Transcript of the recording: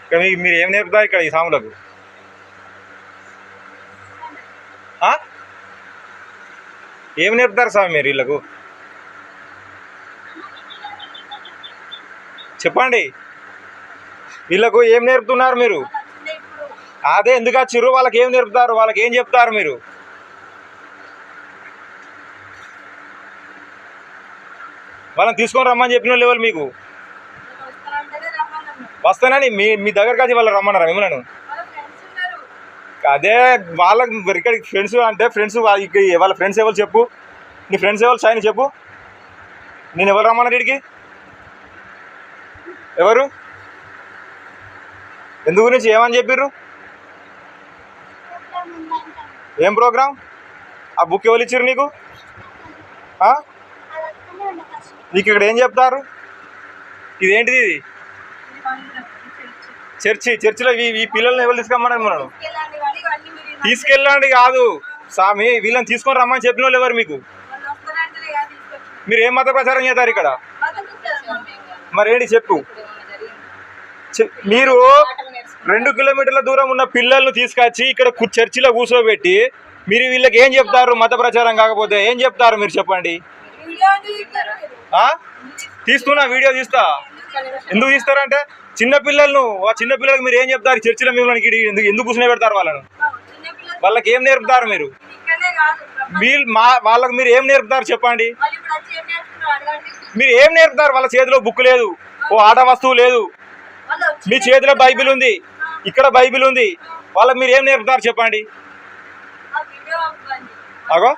ఇక్కడ మీరు ఏం నేర్పుతారు ఇక్కడ ఈ సాములకు? ఏం నేర్పుతారు స్వామి మీరు వీళ్ళకు? చెప్పండి, వీళ్ళకు ఏం నేర్పుతున్నారు మీరు? అదే ఎందుకు వచ్చిర్రు, వాళ్ళకి ఏం నేర్పుతారు, వాళ్ళకి ఏం చెప్తారు మీరు? వాళ్ళని తీసుకొని రమ్మని చెప్పిన వాళ్ళు ఎవరు మీకు? వస్తానని మీ దగ్గరకు వచ్చి వాళ్ళు రమ్మన్నారా మిమ్మల్ని? అదే వాళ్ళకి ఇక్కడికి ఫ్రెండ్స్ అంటే ఫ్రెండ్స్ వాళ్ళ ఫ్రెండ్స్ ఎవరు చెప్పు, నీ ఫ్రెండ్స్ ఎవరు షైన్ చెప్పు, నేను ఎవరు రమ్మన్నారు వీడికి? ఎవరు ఎందు గురించి ఏమని చెప్పిర్రు? ఏం ప్రోగ్రామ్? ఆ బుక్ ఎవరు ఇచ్చారు నీకు? నీకు ఇక్కడ ఏం చెప్తారు? ఇదేంటిది? ఇది చర్చిలో ఈ పిల్లల్ని ఎవరు తీసుకురమ్మన్నారు? మనం తీసుకెళ్ళండి కాదు స్వామి, వీళ్ళని తీసుకొని రమ్మని చెప్పిన వాళ్ళు ఎవరు మీకు? మీరు ఏం మత ప్రచారం చేస్తారు ఇక్కడ? మరేంటి చెప్పు. మీరు 2 కిలోమీటర్ల దూరం ఉన్న పిల్లలను తీసుకొచ్చి ఇక్కడ చర్చిలో కూర్చోబెట్టి మీరు వీళ్ళకి ఏం చెప్తారు? మత ప్రచారం కాకపోతే ఏం చెప్తారు మీరు చెప్పండి? తీస్తున్నా, వీడియో తీస్తా. ఎందుకు తీస్తారంటే చిన్నపిల్లలను, ఆ చిన్నపిల్లలకు మీరు ఏం చెప్తారు? చర్చిలో మిమ్మల్ని ఎందుకు కూర్చునే పెడతారు? వాళ్ళకి ఏం నేర్పుతారు మీరు? వాళ్ళకి మీరు ఏం నేర్పుతారు చెప్పండి? మీరు ఏం నేర్పుతారు? వాళ్ళ చేతిలో బుక్ లేదు, ఓ ఆట వస్తువు లేదు, మీ చేతిలో బైబిల్ ఉంది, ఇక్కడ బైబిల్ ఉంది, వాళ్ళకి మీరు ఏం నేర్పుతారు చెప్పండి? అగో